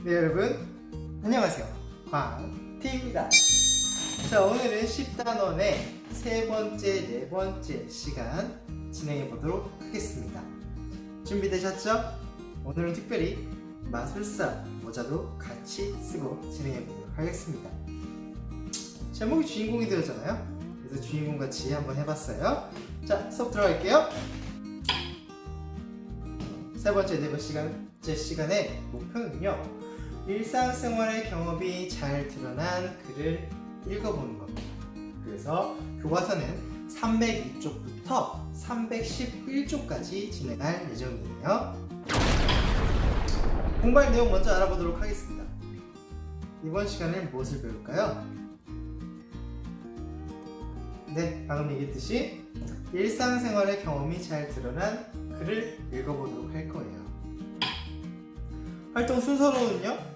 네, 여러분 안녕하세요. 광T입니다. 자, 오늘은 10단원의 세 번째, 네 번째 시간 진행해 보도록 하겠습니다. 준비되셨죠? 오늘은 특별히 마술사 모자도 같이 쓰고 진행해 보도록 하겠습니다. 제목이 주인공이 되었잖아요. 그래서 주인공 같이 한번 해봤어요. 자, 수업 들어갈게요. 세 번째, 네 번째 시간의 목표는요, 일상생활의 경험이 잘 드러난 글을 읽어보는 겁니다. 그래서 교과서는 302쪽부터 311쪽까지 진행할 예정이에요. 공부할 내용 먼저 알아보도록 하겠습니다. 이번 시간은 무엇을 배울까요? 네, 방금 얘기했듯이 일상생활의 경험이 잘 드러난 글을 읽어보도록 할 거예요. 활동 순서로는요,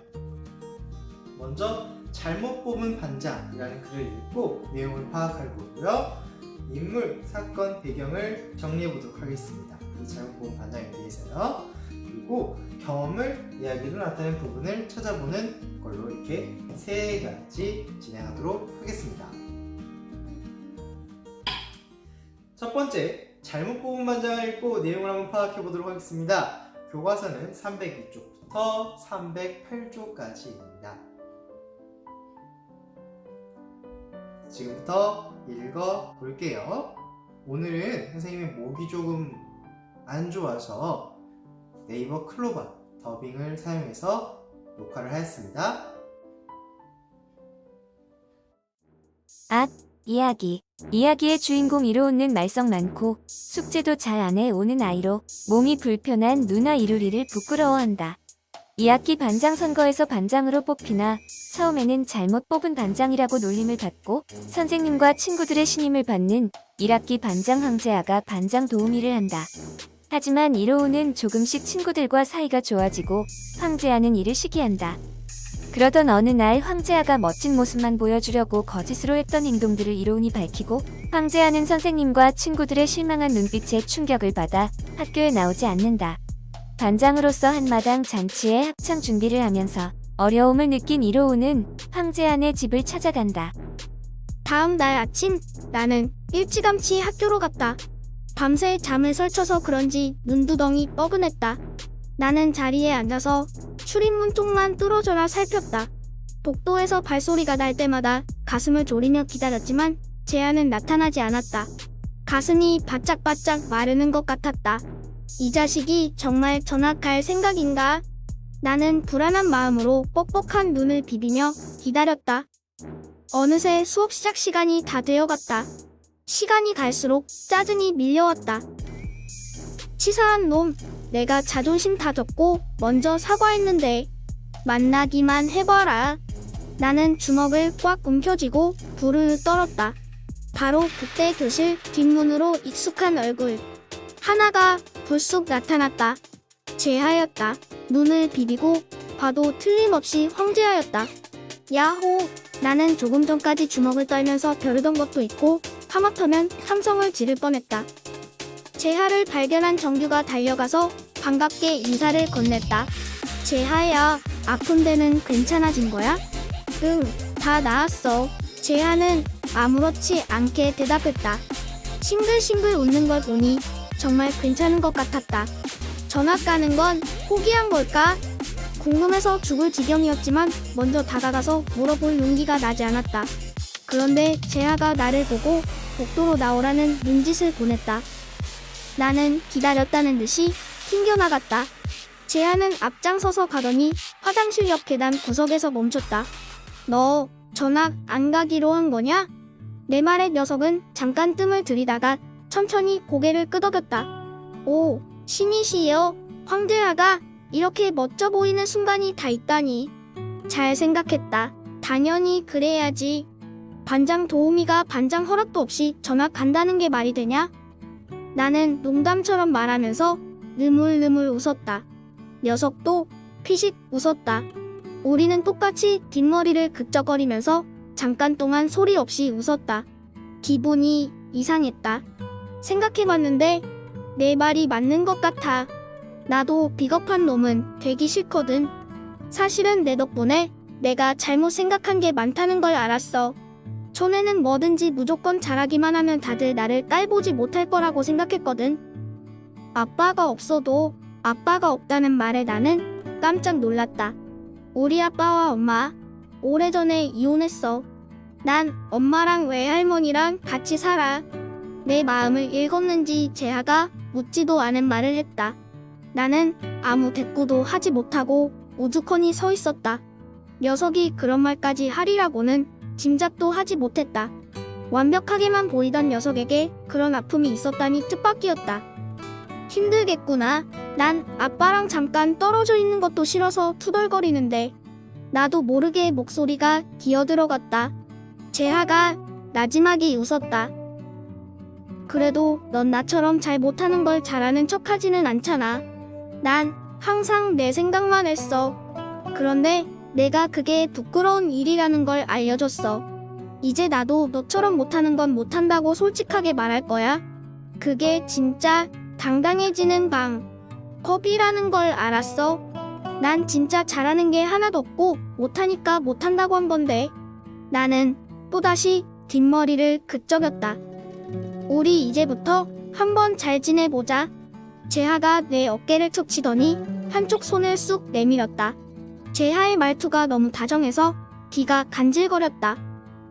먼저 잘못 뽑은 반장이라는 글을 읽고 내용을 파악할 거고요, 인물, 사건, 배경을 정리해 보도록 하겠습니다. 이 잘못 뽑은 반장에 대해서요. 그리고 경험을 이야기로 나타낸 부분을 찾아보는 걸로 이렇게 세 가지 진행하도록 하겠습니다. 첫 번째, 잘못 뽑은 반장을 읽고 내용을 한번 파악해 보도록 하겠습니다. 교과서는 302쪽부터 308쪽까지입니다. 지금부터 읽어 볼게요. 오늘은 선생님의 목이 조금 안 좋아서 네이버 클로바 더빙을 사용해서 녹화를 하였습니다. 이야기의 주인공 이로우는 말썽 많고 숙제도 잘 안 해오는 아이로 몸이 불편한 누나 이루리를 부끄러워한다. 2학기 반장 선거에서 반장으로 뽑히나 처음에는 잘못 뽑은 반장이라고 놀림을 받고 선생님과 친구들의 신임을 받는 1학기 반장 황재아가 반장 도우미를 한다. 하지만 이로우는 조금씩 친구들과 사이가 좋아지고 황재아는 이를 시기한다. 그러던 어느 날 황재아가 멋진 모습만 보여주려고 거짓으로 했던 행동들을 이로운이 밝히고 황재아는 선생님과 친구들의 실망한 눈빛에 충격을 받아 학교에 나오지 않는다. 반장으로서 한마당 잔치에 합창 준비를 하면서 어려움을 느낀 이로운은 황재아네 집을 찾아간다. 다음 날 아침, 나는 일찌감치 학교로 갔다. 밤새 잠을 설쳐서 그런지 눈두덩이 뻐근했다. 나는 자리에 앉아서 출입문 쪽만 뚫어져라 살폈다. 복도에서 발소리가 날 때마다 가슴을 졸이며 기다렸지만 재아는 나타나지 않았다. 가슴이 바짝바짝 마르는 것 같았다. 이 자식이 정말 전학 갈 생각인가? 나는 불안한 마음으로 뻑뻑한 눈을 비비며 기다렸다. 어느새 수업 시작 시간이 다 되어갔다. 시간이 갈수록 짜증이 밀려왔다. 치사한 놈, 내가 자존심 다졌고 먼저 사과했는데 만나기만 해봐라. 나는 주먹을 꽉 움켜쥐고 불을 떨었다. 바로 그때 교실 뒷문으로 익숙한 얼굴 하나가 불쑥 나타났다. 재하였다. 눈을 비비고 봐도 틀림없이 황재하였다. 야호! 나는 조금 전까지 주먹을 떨면서 벼르던 것도 있고 하마터면 함성을 지를 뻔했다. 재하를 발견한 정규가 달려가서 반갑게 인사를 건넸다. 재하야, 아픈 데는 괜찮아진 거야? 응, 다 나았어. 재하는 아무렇지 않게 대답했다. 싱글싱글 웃는 걸 보니 정말 괜찮은 것 같았다. 전학 가는 건 포기한 걸까? 궁금해서 죽을 지경이었지만 먼저 다가가서 물어볼 용기가 나지 않았다. 그런데 재하가 나를 보고 복도로 나오라는 눈짓을 보냈다. 나는 기다렸다는 듯이 튕겨나갔다. 재하는 앞장서서 가더니 화장실 옆 계단 구석에서 멈췄다. 너 전학 안 가기로 한 거냐? 내 말에 녀석은 잠깐 뜸을 들이다가 천천히 고개를 끄덕였다. 오, 신이시여. 황재아가 이렇게 멋져 보이는 순간이 다 있다니. 잘 생각했다. 당연히 그래야지. 반장 도우미가 반장 허락도 없이 전학 간다는 게 말이 되냐? 나는 농담처럼 말하면서 느물느물 웃었다. 녀석도 피식 웃었다. 우리는 똑같이 뒷머리를 극적거리면서 잠깐 동안 소리 없이 웃었다. 기분이 이상했다. 생각해봤는데 내 말이 맞는 것 같아. 나도 비겁한 놈은 되기 싫거든. 사실은 내 덕분에 내가 잘못 생각한 게 많다는 걸 알았어. 전에는 뭐든지 무조건 잘하기만 하면 다들 나를 깔보지 못할 거라고 생각했거든. 아빠가 없어도 아빠가 없다는 말에 나는 깜짝 놀랐다. 우리 아빠와 엄마 오래전에 이혼했어. 난 엄마랑 외할머니랑 같이 살아. 내 마음을 읽었는지 재하가 묻지도 않은 말을 했다. 나는 아무 대꾸도 하지 못하고 우두커니 서 있었다. 녀석이 그런 말까지 하리라고는 짐작도 하지 못했다. 완벽하게만 보이던 녀석에게 그런 아픔이 있었다니 뜻밖이었다. 힘들겠구나. 난 아빠랑 잠깐 떨어져 있는 것도 싫어서 투덜거리는데 나도 모르게 목소리가 기어들어갔다. 재하가 나지막이 웃었다. 그래도 넌 나처럼 잘 못하는 걸 잘하는 척하지는 않잖아. 난 항상 내 생각만 했어. 그런데 내가 그게 부끄러운 일이라는 걸 알려줬어. 이제 나도 너처럼 못하는 건 못한다고 솔직하게 말할 거야. 그게 진짜 당당해지는 방법이라는 걸 알았어. 난 진짜 잘하는 게 하나도 없고 못하니까 못한다고 한 건데. 나는 또다시 뒷머리를 그적였다. 우리 이제부터 한번 잘 지내보자. 재하가 내 어깨를 툭 치더니 한쪽 손을 쑥 내밀었다. 재하의 말투가 너무 다정해서 귀가 간질거렸다.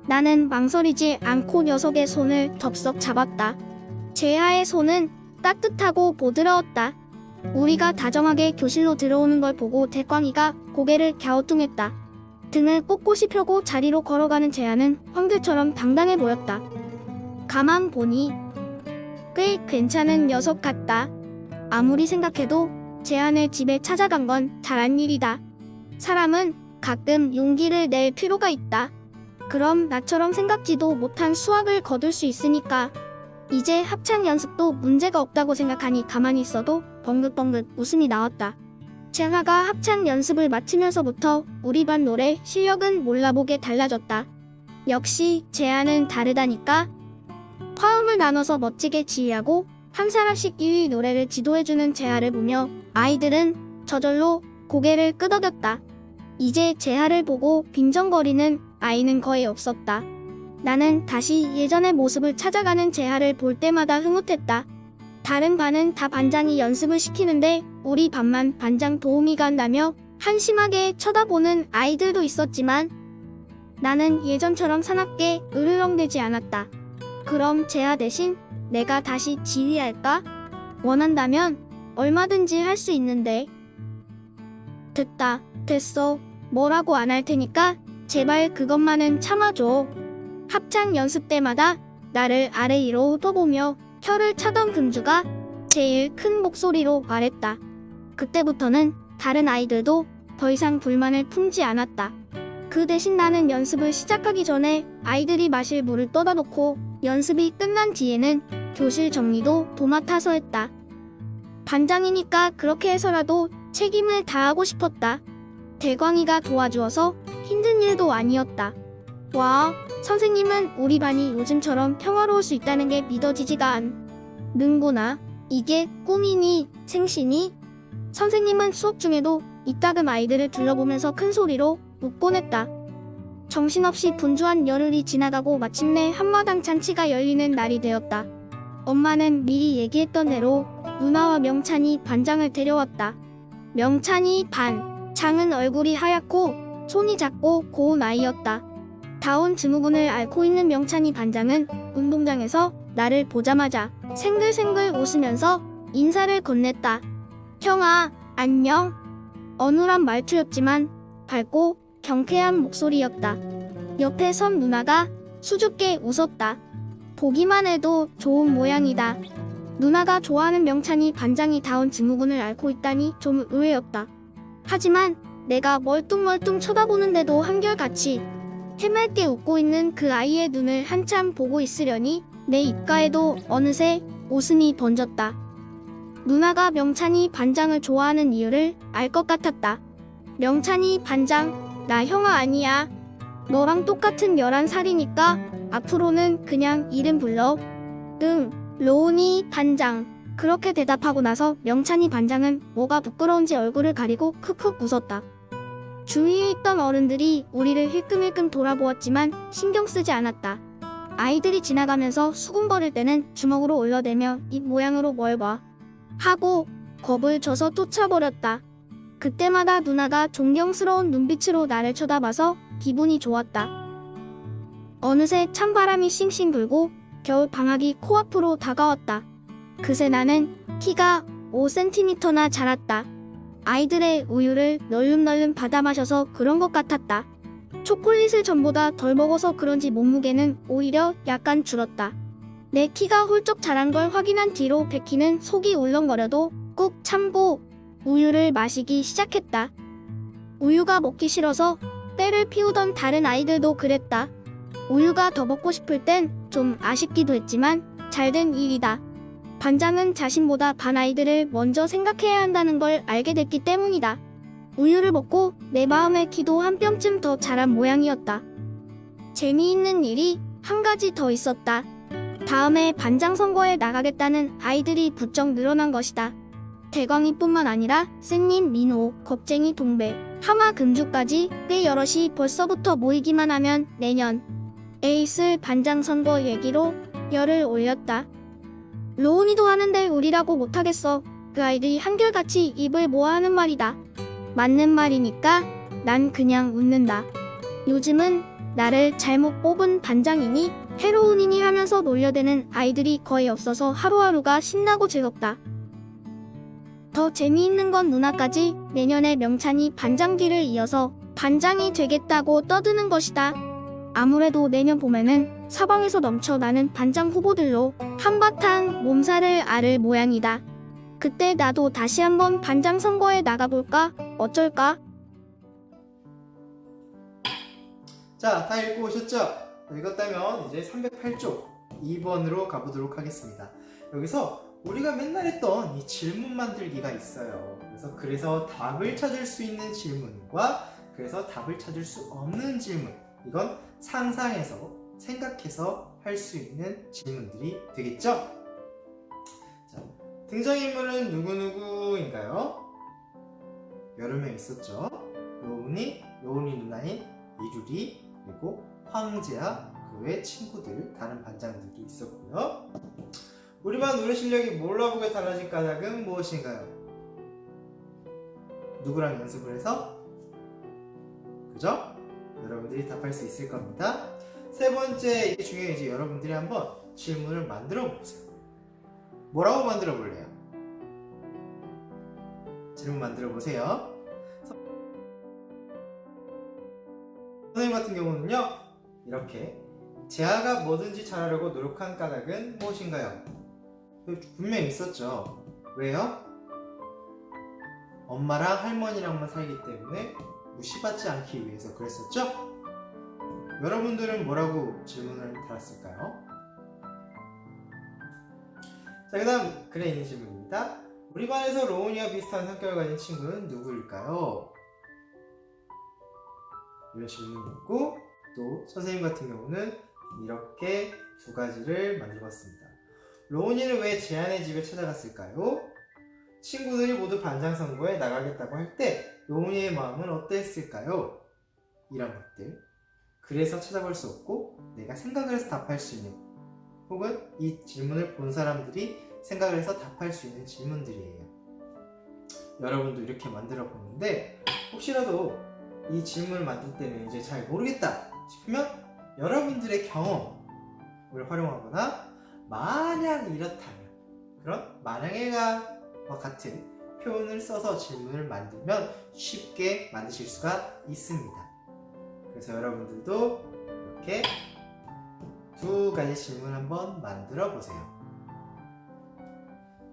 나는 망설이지 않고 녀석의 손을 덥석 잡았다. 재하의 손은 따뜻하고 보드러웠다. 우리가 다정하게 교실로 들어오는 걸 보고 대광이가 고개를 갸우뚱했다. 등을 꼿꼿이 펴고 자리로 걸어가는 재하는 황제처럼 당당해 보였다. 가만 보니 꽤 괜찮은 녀석 같다. 아무리 생각해도 재한을 집에 찾아간 건 잘한 일이다. 사람은 가끔 용기를 낼 필요가 있다. 그럼 나처럼 생각지도 못한 수학을 거둘 수 있으니까. 이제 합창 연습도 문제가 없다고 생각하니 가만히 있어도 벙긋벙긋 웃음이 나왔다. 재하가 합창 연습을 마치면서부터 우리 반 노래 실력은 몰라보게 달라졌다. 역시 재하는 다르다니까. 화음을 나눠서 멋지게 지휘하고 한 사람씩 1위 노래를 지도해주는 재하를 보며 아이들은 저절로 고개를 끄덕였다. 이제 재하를 보고 빈정거리는 아이는 거의 없었다. 나는 다시 예전의 모습을 찾아가는 재하를 볼 때마다 흐뭇했다. 다른 반은 다 반장이 연습을 시키는데 우리 반만 반장 도우미가 한다며 한심하게 쳐다보는 아이들도 있었지만 나는 예전처럼 사납게 으르렁대지 않았다. 그럼 재하 대신 내가 다시 지휘할까? 원한다면 얼마든지 할 수 있는데. 됐다. 됐어. 뭐라고 안 할 테니까 제발 그것만은 참아줘. 합창 연습 때마다 나를 아래 위로 떠보며 혀를 차던 금주가 제일 큰 목소리로 말했다. 그때부터는 다른 아이들도 더 이상 불만을 품지 않았다. 그 대신 나는 연습을 시작하기 전에 아이들이 마실 물을 떠다 놓고 연습이 끝난 뒤에는 교실 정리도 도맡아서 했다. 반장이니까 그렇게 해서라도 책임을 다하고 싶었다. 대광이가 도와주어서 힘든 일도 아니었다. 와, 선생님은 우리 반이 요즘처럼 평화로울 수 있다는 게 믿어지지가 않는구나. 이게 꿈이니 생시니? 선생님은 수업 중에도 이따금 아이들을 둘러보면서 큰 소리로 웃곤 했다. 정신없이 분주한 열흘이 지나가고 마침내 한마당 잔치가 열리는 날이 되었다. 엄마는 미리 얘기했던 대로 누나와 명찬이 반장을 데려왔다. 명찬이 반장은 얼굴이 하얗고 손이 작고 고운 아이였다. 다운 증후군을 앓고 있는 명찬이 반장은 운동장에서 나를 보자마자 생글생글 웃으면서 인사를 건넸다. 형아, 안녕. 어눌한 말투였지만 밝고 경쾌한 목소리였다. 옆에 선 누나가 수줍게 웃었다. 보기만 해도 좋은 모양이다. 누나가 좋아하는 명찬이 반장이 다운 증후군을 앓고 있다니 좀 의외였다. 하지만 내가 멀뚱멀뚱 쳐다보는데도 한결같이 해맑게 웃고 있는 그 아이의 눈을 한참 보고 있으려니 내 입가에도 어느새 웃음이 번졌다. 누나가 명찬이 반장을 좋아하는 이유를 알 것 같았다. 명찬이 반장, 나 형아 아니야. 너랑 똑같은 11살이니까 앞으로는 그냥 이름 불러. 응, 로운이 반장. 그렇게 대답하고 나서 명찬이 반장은 뭐가 부끄러운지 얼굴을 가리고 크크 웃었다. 주위에 있던 어른들이 우리를 힐끔힐끔 돌아보았지만 신경 쓰지 않았다. 아이들이 지나가면서 수군 버릴 때는 주먹으로 올려대며 입 모양으로 뭘 봐 하고 겁을 줘서 쫓아버렸다. 그때마다 누나가 존경스러운 눈빛으로 나를 쳐다봐서 기분이 좋았다. 어느새 찬바람이 싱싱 불고 겨울 방학이 코앞으로 다가왔다. 그새 나는 키가 5cm나 자랐다. 아이들의 우유를 널름널름 받아 마셔서 그런 것 같았다. 초콜릿을 전보다 덜 먹어서 그런지 몸무게는 오히려 약간 줄었다. 내 키가 훌쩍 자란 걸 확인한 뒤로 베키는 속이 울렁거려도 꾹 참고 우유를 마시기 시작했다. 우유가 먹기 싫어서 때를 피우던 다른 아이들도 그랬다. 우유가 더 먹고 싶을 땐 좀 아쉽기도 했지만 잘된 일이다. 반장은 자신보다 반 아이들을 먼저 생각해야 한다는 걸 알게 됐기 때문이다. 우유를 먹고 내 마음의 키도 한 뼘쯤 더 자란 모양이었다. 재미있는 일이 한 가지 더 있었다. 다음에 반장 선거에 나가겠다는 아이들이 부쩍 늘어난 것이다. 대광이뿐만 아니라 쌤님, 민호, 겁쟁이 동배, 하마 금주까지 꽤 여럿이 벌써부터 모이기만 하면 내년 에이슬 반장 선거 얘기로 열을 올렸다. 로운이도 하는데 우리라고 못하겠어. 그 아이들이 한결같이 입을 모아 하는 말이다. 맞는 말이니까 난 그냥 웃는다. 요즘은 나를 잘못 뽑은 반장이니 해로운이니 하면서 놀려대는 아이들이 거의 없어서 하루하루가 신나고 즐겁다. 더 재미있는 건 누나까지 내년에 명찬이 반장길을 이어서 반장이 되겠다고 떠드는 것이다. 아무래도 내년 봄에는 사방에서 넘쳐나는 반장 후보들로 한바탕 몸살을 앓을 모양이다. 그때 나도 다시 한번 반장 선거에 나가볼까? 어쩔까? 자, 다 읽고 오셨죠? 읽었다면 이제 308쪽 2번으로 가보도록 하겠습니다. 여기서 우리가 맨날 했던 이 질문 만들기가 있어요. 그래서 답을 찾을 수 있는 질문과 그래서 답을 찾을 수 없는 질문, 이건 상상해서 생각해서 할 수 있는 질문들이 되겠죠? 자, 등장인물은 누구누구인가요? 여러 명 있었죠. 로운이 누나인 이루리, 그리고 황제야, 그 외 친구들, 다른 반장들도 있었고요. 우리 반 노래 실력이 몰라보게 달라진 까닭은 무엇인가요? 누구랑 연습을 해서? 그죠? 여러분들이 답할 수 있을 겁니다. 세 번째, 이게 중요해요. 이제 여러분들이 한번 질문을 만들어 보세요. 뭐라고 만들어 볼래요? 질문 만들어 보세요. 선생님 같은 경우는요, 이렇게 재아가 뭐든지 잘하려고 노력한 까닭은 무엇인가요? 분명히 있었죠. 왜요? 엄마랑 할머니랑만 살기 때문에 무시받지 않기 위해서 그랬었죠? 여러분들은 뭐라고 질문을 달았을까요? 자, 그 다음 글에 있는 질문입니다. 우리 반에서 로운이와 비슷한 성격을 가진 친구는 누구일까요? 이런 질문이 있고, 또 선생님 같은 경우는 이렇게 두 가지를 만들었습니다. 로운이는 왜 제안의 집에 찾아갔을까요? 친구들이 모두 반장 선거에 나가겠다고 할 때 로운이의 마음은 어땠을까요? 이런 것들. 그래서 찾아볼 수 없고 내가 생각을 해서 답할 수 있는, 혹은 이 질문을 본 사람들이 생각을 해서 답할 수 있는 질문들이에요. 여러분도 이렇게 만들어 보는데, 혹시라도 이 질문을 만들 때는 이제 잘 모르겠다 싶으면 여러분들의 경험을 활용하거나 만약 이렇다면, 그런 만약에가 같은 표현을 써서 질문을 만들면 쉽게 만드실 수가 있습니다. 그래서 여러분들도 이렇게 두 가지 질문 한번 만들어 보세요.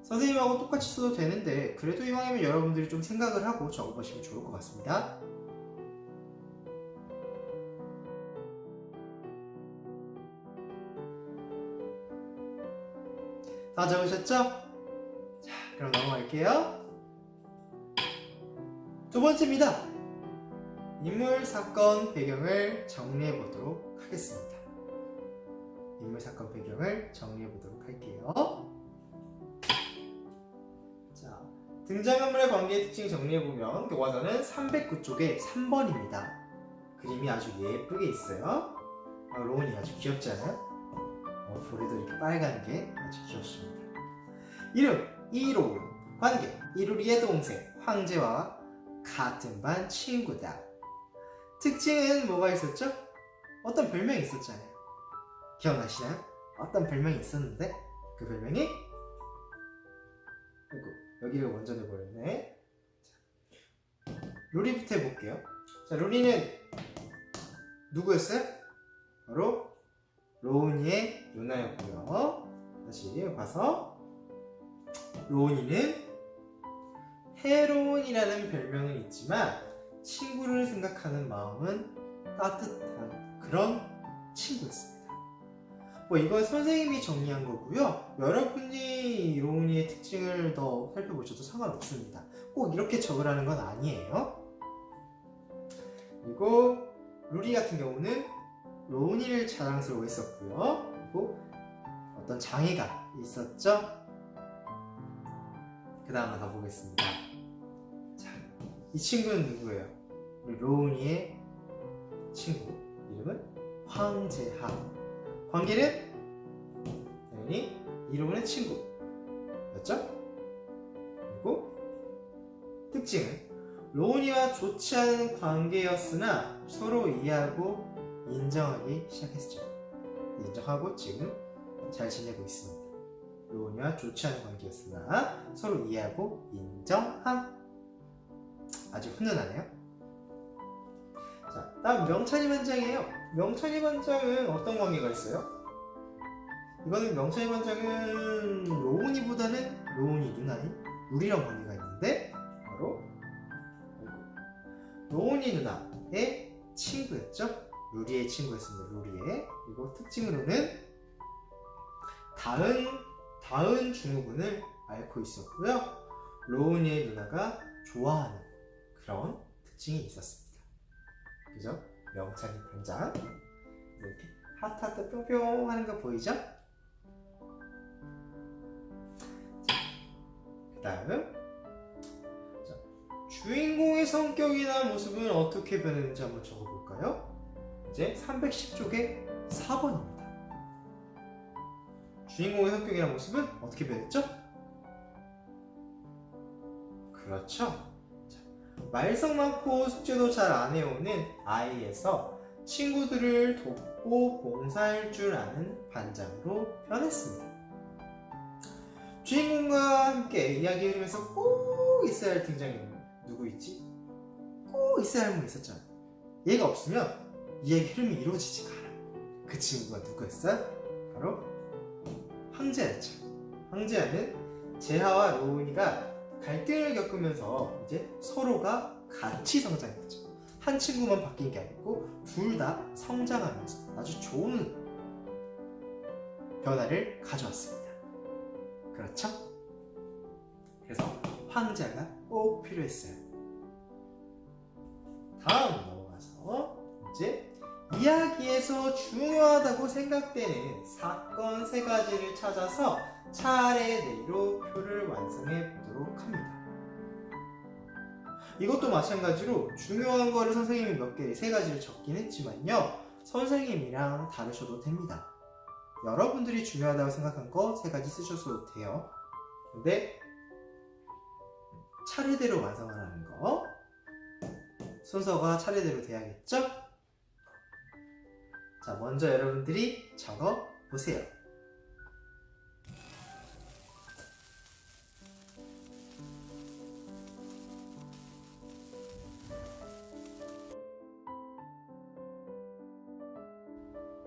선생님하고 똑같이 써도 되는데 그래도 이왕이면 여러분들이 좀 생각을 하고 적어보시면 좋을 것 같습니다. 다 적으셨죠? 자, 그럼 넘어갈게요. 두 번째입니다. 인물, 사건, 배경을 정리해 보도록 하겠습니다. 인물, 사건, 배경을 정리해 보도록 할게요. 자, 등장인물의 관계의 특징 정리해보면 교과서는 309쪽에 3번입니다. 그림이 아주 예쁘게 있어요. 로운이 아주 귀엽지 않아요? 볼에도 이렇게 빨간 게 아주 귀엽습니다. 이름 이로운, 관계 이루리의 동생 황제와 같은 반 친구다. 특징은 뭐가 있었죠? 어떤 별명이 있었잖아요. 기억나시나요? 어떤 별명이 있었는데 그 별명이 아이고, 여기를 먼저 내버렸네. 루리부터 해볼게요. 자, 루리는 누구였어요? 바로 로운이의 누나였고요. 다시 봐서 로운이는 해로운이라는 별명은 있지만 친구를 생각하는 마음은 따뜻한 그런 친구였습니다. 이건 선생님이 정리한 거고요. 여러분이 로운이의 특징을 더 살펴보셔도 상관없습니다. 꼭 이렇게 적으라는 건 아니에요. 그리고 루리 같은 경우는 로운이를 자랑스러워했었고요. 그리고 어떤 장애가 있었죠. 그 다음 가보겠습니다. 자, 이 친구는 누구예요? 우리 로운이의 친구 이름은 황제하. 관계는 당연히 이로운의 친구였죠. 그리고 특징은 로운이와 좋지 않은 관계였으나 서로 이해하고 인정하기 시작했죠. 인정하고 지금 잘 지내고 있습니다. 로운이와 좋지 않은 관계였으나 서로 이해하고 인정함. 아주 훈훈하네요. 자, 다음 명찬이 반장이에요. 명찬이 반장은 어떤 관계가 있어요? 이거는 명찬이 반장은 로운이보다는 로운이 누나인 루리랑 관계가 있는데 바로 로운이 누나의 친구였죠. 루리의 친구였습니다. 루리의. 그리고 특징으로는 다은 증후군을 앓고 있었고요. 로운이의 누나가 좋아하는 그런 특징이 있었습니다. 그죠? 명찬이 반장 이렇게 하트 뿅뿅 하는 거 보이죠? 그 다음 주인공의 성격이나 모습은 어떻게 변했는지 한번 적어볼까요? 이제 310쪽에 4번입니다. 주인공의 성격이나 모습은 어떻게 변했죠? 그렇죠. 말썽 많고 숙제도 잘 안 해오는 아이에서 친구들을 돕고 봉사할 줄 아는 반장으로 변했습니다. 주인공과 함께 이야기 흐르면서 꼭 있어야 할 등장인물 누구 있지? 꼭 있어야 할 분 있었잖아. 얘가 없으면 이야기 흐름이 이루어지지가 않아. 그 친구가 누구였어요? 바로 황제였죠. 황제야는 제하와 로운이가 갈등을 겪으면서 이제 서로가 같이 성장했죠. 한 친구만 바뀐 게 아니고 둘 다 성장하면서 아주 좋은 변화를 가져왔습니다. 그렇죠? 그래서 황제가 꼭 필요했어요. 다음 넘어가서 이제 이야기에서 중요하다고 생각되는 사건 3가지를 찾아서 차례대로 표를 완성해 보도록 합니다. 이것도 마찬가지로 중요한 거를 선생님이 몇 개, 3가지를 적긴 했지만요. 선생님이랑 다르셔도 됩니다. 여러분들이 중요하다고 생각한 거 3가지 쓰셔도 돼요. 근데 차례대로 완성하라는 거. 순서가 차례대로 돼야겠죠? 자, 먼저 여러분들이 적어 보세요.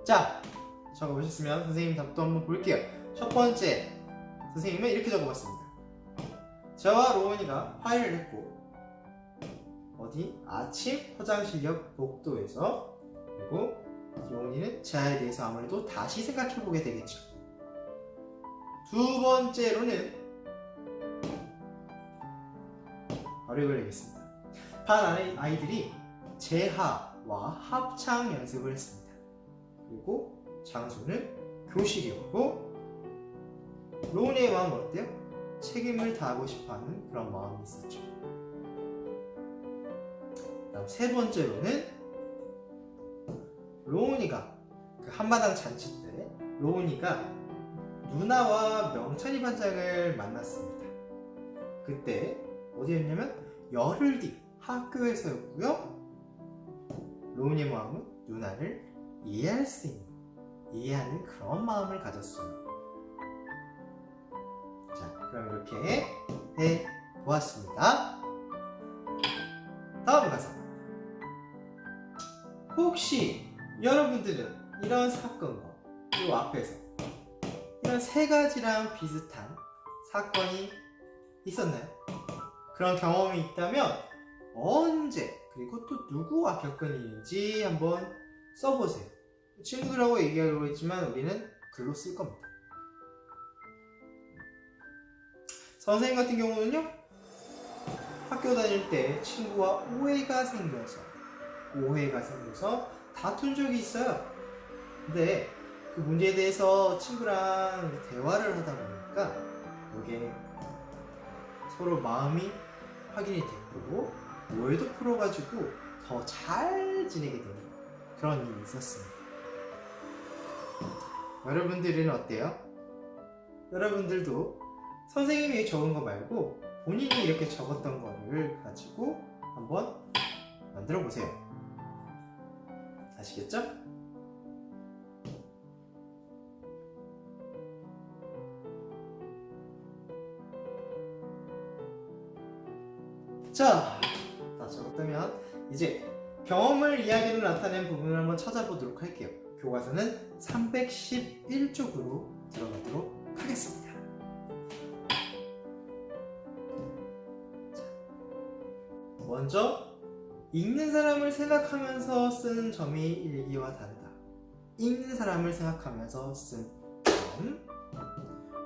자, 적어보셨으면 선생님 답도 한번 볼게요. 첫 번째, 선생님은 이렇게 적어봤습니다. 저와 로운이가 화해를 했고 어디? 아침 화장실 옆 복도에서. 그리고 로운이는 제아에 대해서 아무래도 다시 생각해보게 되겠죠. 두 번째로는 바로 이걸 내겠습니다. 반 안에 아이들이 제하와 합창 연습을 했습니다. 그리고 장소는 교실이었고 로운이의 마음은 어때요? 책임을 다하고 싶어하는 그런 마음이 있었죠. 다음 세 번째로는 로운이가 그 한마당 잔치 때 로운이가 누나와 명찬이 반장을 만났습니다. 그때 어디였냐면 열흘 뒤 학교에서였고요. 로운이의 마음은 누나를 이해할 수 있는, 이해하는 그런 마음을 가졌어요. 자, 그럼 이렇게 해보았습니다. 다음 가서 혹시 여러분들은 이런 사건과 이 앞에서 이런 세 가지랑 비슷한 사건이 있었나요? 그런 경험이 있다면 언제 그리고 또 누구와 겪은 일인지 한번 써보세요. 친구들하고 얘기하려고 했지만 우리는 글로 쓸 겁니다. 선생님 같은 경우는요, 학교 다닐 때 친구와 오해가 생겨서 다툰 적이 있어요. 근데 그 문제에 대해서 친구랑 대화를 하다 보니까 여기에 서로 마음이 확인이 됐고 오해도 풀어가지고 더 잘 지내게 되는 그런 일이 있었습니다. 여러분들은 어때요? 여러분들도 선생님이 적은 거 말고 본인이 이렇게 적었던 거를 가지고 한번 만들어 보세요. 아시겠죠? 자, 다 적었다면 이제 경험을 이야기로 나타낸 부분을 한번 찾아보도록 할게요. 교과서는 311쪽으로 들어가도록 하겠습니다. 자, 먼저 읽는 사람을 생각하면서 쓴 점이 일기와 다르다. 읽는 사람을 생각하면서 쓴 점.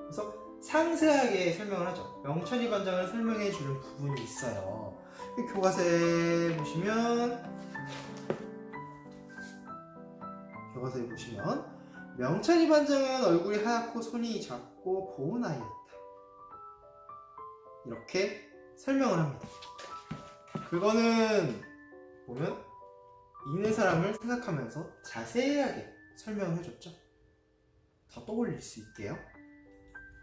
그래서 상세하게 설명을 하죠. 명천이 관장을 설명해 주는 부분이 있어요. 교과서에 보시면 명천이 반장은 얼굴이 하얗고 손이 작고 고운 아이였다. 이렇게 설명을 합니다. 그거는 보면 읽는 사람을 생각하면서 자세하게 설명을 해줬죠. 더 떠올릴 수 있게요.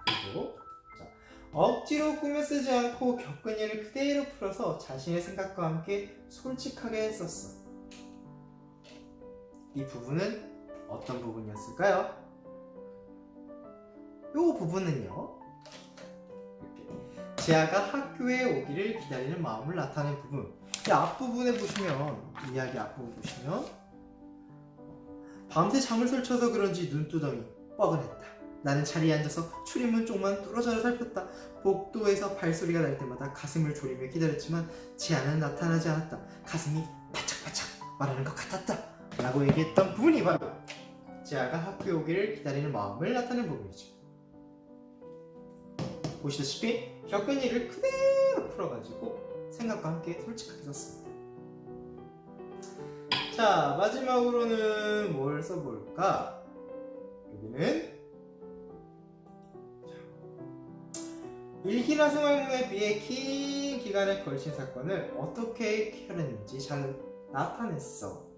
그리고 자, 억지로 꾸며 쓰지 않고 겪은 일을 그대로 풀어서 자신의 생각과 함께 솔직하게 썼어. 이 부분은 어떤 부분이었을까요? 이 부분은요, 이렇게 재아가 학교에 오기를 기다리는 마음을 나타낸 부분. 이 앞부분에 보시면, 이야기 앞부분 보시면 밤새 잠을 설쳐서 그런지 눈두덩이 뻐근했다. 나는 자리에 앉아서 출입문 쪽만 뚫어져라 살폈다. 복도에서 발소리가 날 때마다 가슴을 졸이며 기다렸지만 재아는 나타나지 않았다. 가슴이 바짝바짝 말하는 것 같았다. 라고 얘기했던 부분이 바로 재아가 학교에 오기를 기다리는 마음을 나타낸 부분이죠. 보시다시피 겪은 일을 그대로 풀어가지고 생각과 함께 솔직하게 썼습니다. 자, 마지막으로는 뭘 써볼까? 여기는 일기나 생활문에 비해 긴 기간에 걸친 사건을 어떻게 해결했는지 잘 나타냈어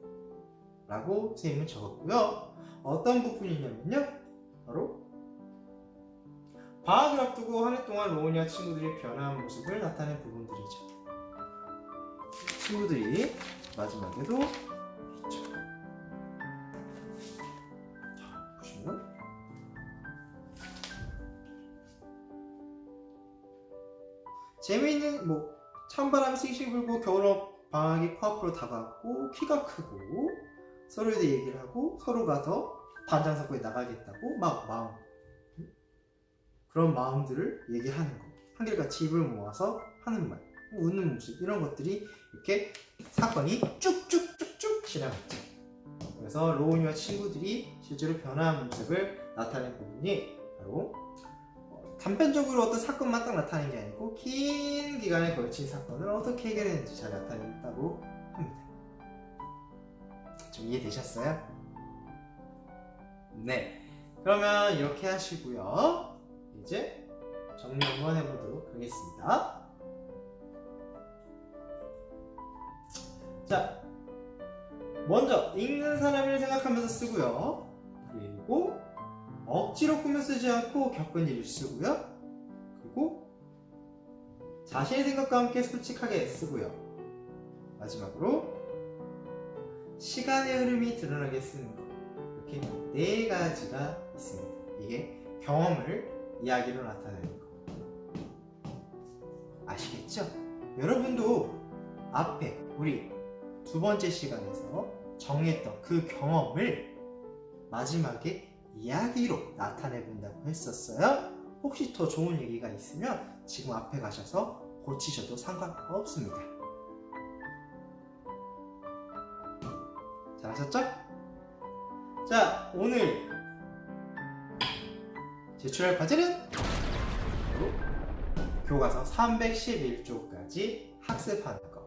라고 선생님은 적었고요. 어떤 부분이냐면요, 바로 방학을 앞두고 한 해 동안 로운이와 친구들이 변화한 모습을 나타낸 부분들이죠. 친구들이 마지막에도 있죠. 자, 보시면 재미있는 찬바람이 씩씩 불고 겨울 방학이 코앞으로 다가왔고 키가 크고 서로에 대해 얘기를 하고 서로가 더 반장사고에 나가겠다고 마음 그런 마음들을 얘기하는 거, 한결같이 입을 모아서 하는 말, 웃는 모습, 이런 것들이 이렇게 사건이 쭉쭉쭉쭉 지나갔죠. 그래서 로운이와 친구들이 실제로 변화한 모습을 나타낸 부분이 바로 단편적으로 어떤 사건만 딱 나타낸 게 아니고 긴 기간에 걸친 사건을 어떻게 해결했는지 잘 나타냈다고 합니다. 좀 이해되셨어요? 네, 그러면 이렇게 하시고요. 이제 정리 한번 해보도록 하겠습니다. 자, 먼저 읽는 사람을 생각하면서 쓰고요. 그리고 억지로 꾸며 쓰지 않고 겪은 일을 쓰고요. 그리고 자신의 생각과 함께 솔직하게 쓰고요. 마지막으로 시간의 흐름이 드러나게 쓰는 것. 이렇게 4가지가 있습니다. 이게 경험을 이야기로 나타내는 것. 아시겠죠? 여러분도 앞에 우리 2번째 시간에서 정했던 그 경험을 마지막에 이야기로 나타내 본다고 했었어요. 혹시 더 좋은 얘기가 있으면 지금 앞에 가셔서 고치셔도 상관없습니다. 잘하셨죠? 자, 오늘 제출할 과제는 바로 교과서 311쪽까지 학습하는 거.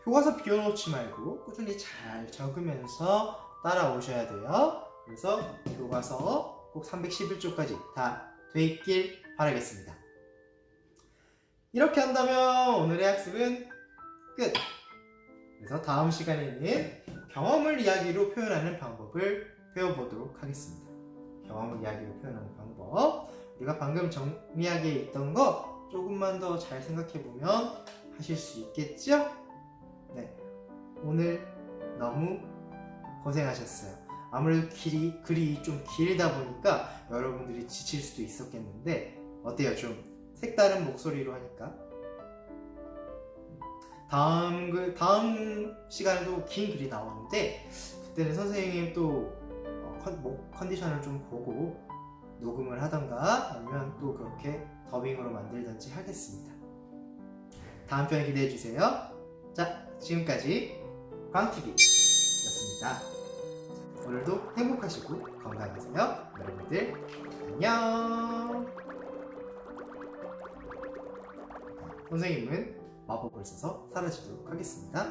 교과서 비워놓지 말고 꾸준히 잘 적으면서 따라오셔야 돼요. 그래서 교과서 꼭 311쪽까지 다 돼 있길 바라겠습니다. 이렇게 한다면 오늘의 학습은 끝! 그래서 다음 시간에는 경험을 이야기로 표현하는 방법을 배워보도록 하겠습니다. 경험을 이야기로 표현하는 방법. 우리가 방금 정리하기에 있던 거 조금만 더 잘 생각해보면 하실 수 있겠죠? 네. 오늘 너무 고생하셨어요. 아무래도 글이 좀 길다 보니까 여러분들이 지칠 수도 있었겠는데 어때요? 좀 색다른 목소리로 하니까? 다음 시간에도 긴 글이 나오는데 그때는 선생님이 또 컨디션을 좀 보고 녹음을 하던가 아니면 또 그렇게 더빙으로 만들든지 하겠습니다. 다음 편에 기대해 주세요. 자, 지금까지 광TV였습니다. 오늘도 행복하시고 건강하세요. 여러분들 안녕. 선생님은 마법을 써서 사라지도록 하겠습니다.